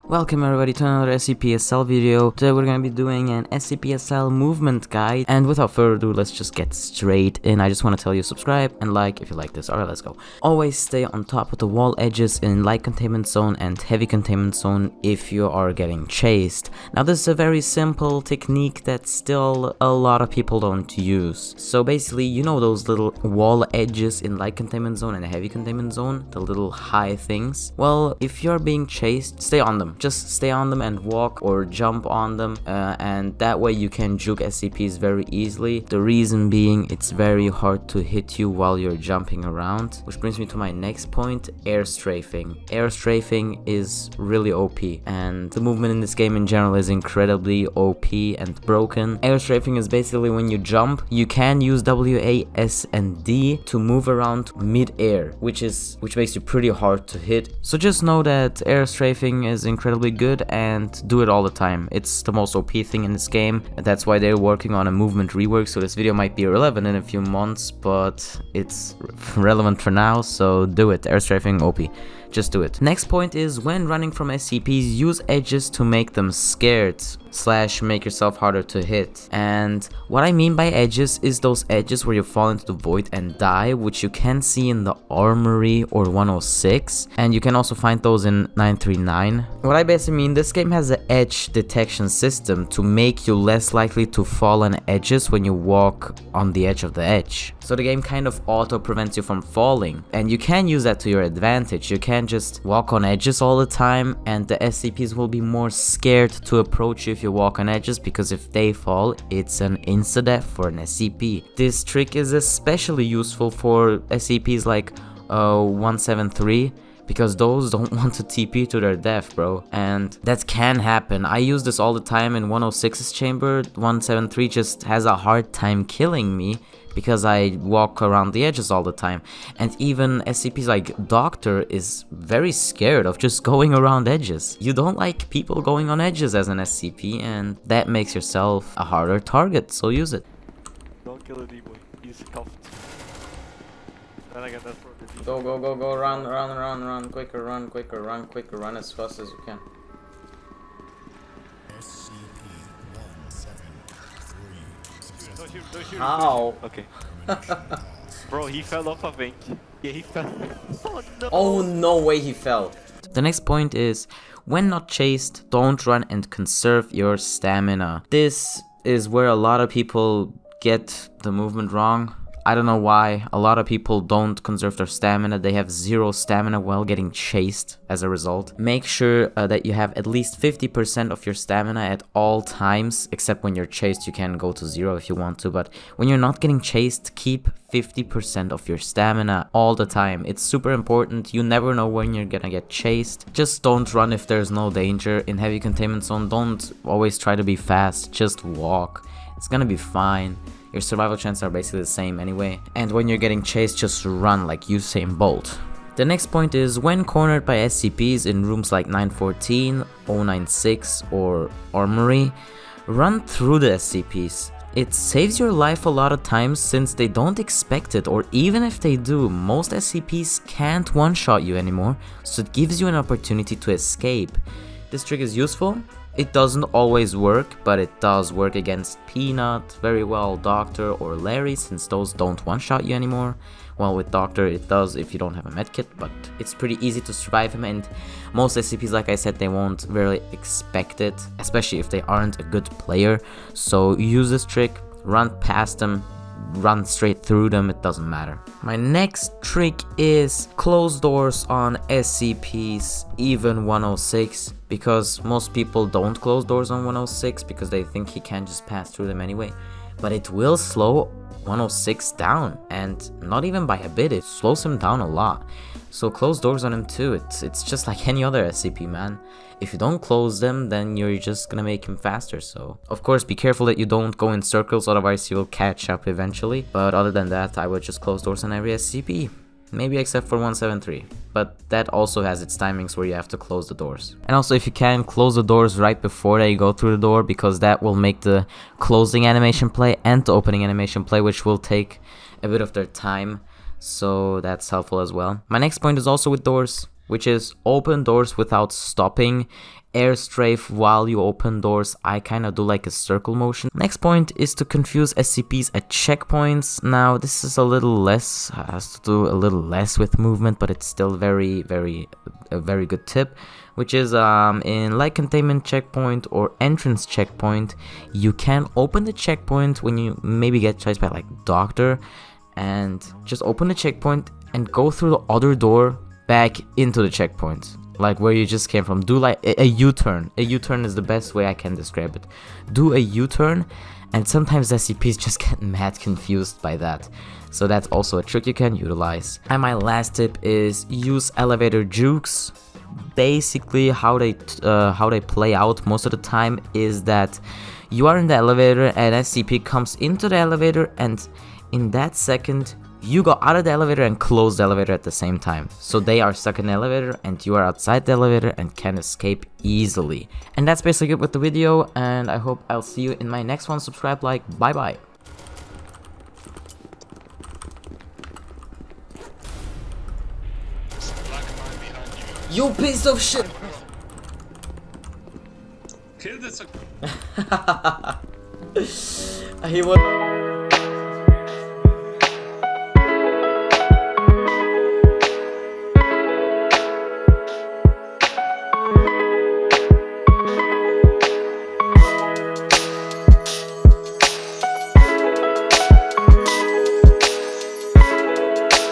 Welcome everybody to another SCP video. Today we're gonna be doing an SCP movement guide, and without further ado, let's just get straight in. I just want to tell you subscribe and like if you like this. Alright, let's go. Always stay on top of the wall edges in light containment zone and heavy containment zone if you are getting chased. Now this is a very simple technique that still a lot of people don't use. So basically, you know those little wall edges in light containment zone and heavy containment zone, the little high things? Well, if you're being chased, stay on them. Just stay on them and walk or jump on them, and that way you can juke SCPs very easily. The reason being, it's very hard to hit you while you're jumping around. Which brings me to my next point, air strafing. Air strafing is really OP, and the movement in this game in general is incredibly OP and broken. Air strafing is basically when you jump, you can use W, A, S, and D to move around mid-air, which makes you pretty hard to hit. So just know that air strafing is incredibly good and do it all the time. It's the most OP thing in this game. That's why they're working on a movement rework, so this video might be irrelevant in a few months, but it's relevant for now, so do it. Air strafing OP. Just do it. Next point is, when running from SCPs, use edges to make them scared / make yourself harder to hit. And what I mean by edges is those edges where you fall into the void and die, which you can see in the armory or 106, and you can also find those in 939. What I basically mean, this game has an edge detection system to make you less likely to fall on edges when you walk on the edge of the edge. So the game kind of auto prevents you from falling, and you can use that to your advantage. You can just walk on edges all the time, and the SCPs will be more scared to approach you if you walk on edges, because if they fall, it's an insta-death for an SCP. This trick is especially useful for SCPs like 173, because those don't want to TP to their death, bro, and that can happen. I use this all the time in 106's chamber. 173 just has a hard time killing me because I walk around the edges all the time. And even SCPs like Doctor is very scared of just going around edges. You don't like people going on edges as an SCP, and that makes yourself a harder target, so use it. Don't kill a D-boy, he's cuffed. Then I get that for the D-boy. Go, run, quicker, run as fast as you can. Don't shoot. Ow. Okay. Bro, he fell off, I think. Yeah, he fell. Oh no! Oh, no way he fell. The next point is, when not chased, don't run and conserve your stamina. This is where a lot of people get the movement wrong. I don't know why. A lot of people don't conserve their stamina. They have 0 stamina while getting chased as a result. Make sure that you have at least 50% of your stamina at all times, except when you're chased you can go to 0 if you want to, but when you're not getting chased, keep 50% of your stamina all the time. It's super important. You never know when you're gonna get chased. Just don't run if there's no danger. In heavy containment zone, don't always try to be fast. Just walk. It's gonna be fine. Your survival chances are basically the same anyway. And when you're getting chased, just run like Usain Bolt. The next point is, when cornered by SCPs in rooms like 914, 096 or Armory, run through the SCPs. It saves your life a lot of times since they don't expect it, or even if they do, most SCPs can't one-shot you anymore, so it gives you an opportunity to escape. This trick is useful. It doesn't always work, but it does work against Peanut very well, Doctor or Larry, since those don't one-shot you anymore. Well, with Doctor it does if you don't have a medkit, but it's pretty easy to survive him, and most SCPs, like I said, they won't really expect it, especially if they aren't a good player. So use this trick, run past them, run straight through them, it doesn't matter. My next trick is close doors on SCPs, even 106, because most people don't close doors on 106 because they think he can just pass through them anyway. But it will slow 106 down, and not even by a bit, it slows him down a lot. So close doors on him too. It's just like any other SCP, man. If you don't close them, then you're just gonna make him faster. So of course be careful that you don't go in circles, otherwise you will catch up eventually. But other than that, I would just close doors on every SCP. Maybe except for 173, but that also has its timings where you have to close the doors. And also, if you can, close the doors right before they go through the door, because that will make the closing animation play and the opening animation play, which will take a bit of their time, so that's helpful as well. My next point is also with doors. which is open doors without stopping, air strafe while you open doors. I kind of do like a circle motion. Next point is to confuse SCPs at checkpoints. Now this is a little less, has to do a little less with movement, but it's still a very good tip, which is in light containment checkpoint or entrance checkpoint, you can open the checkpoint when you maybe get chased by like doctor, and just open the checkpoint and go through the other door back into the checkpoint, like where you just came from. Do like a U-turn. A U-turn is the best way I can describe it. Do a U-turn, and sometimes SCPs just get mad confused by that. So that's also a trick you can utilize. And my last tip is use elevator jukes. Basically how they play out most of the time is that you are in the elevator and SCP comes into the elevator, and in that second you go out of the elevator and close the elevator at the same time. So they are stuck in the elevator and you are outside the elevator and can escape easily. And that's basically it with the video, and I hope I'll see you in my next one. Subscribe, like, bye bye. You piece of shit! Kill this. He was.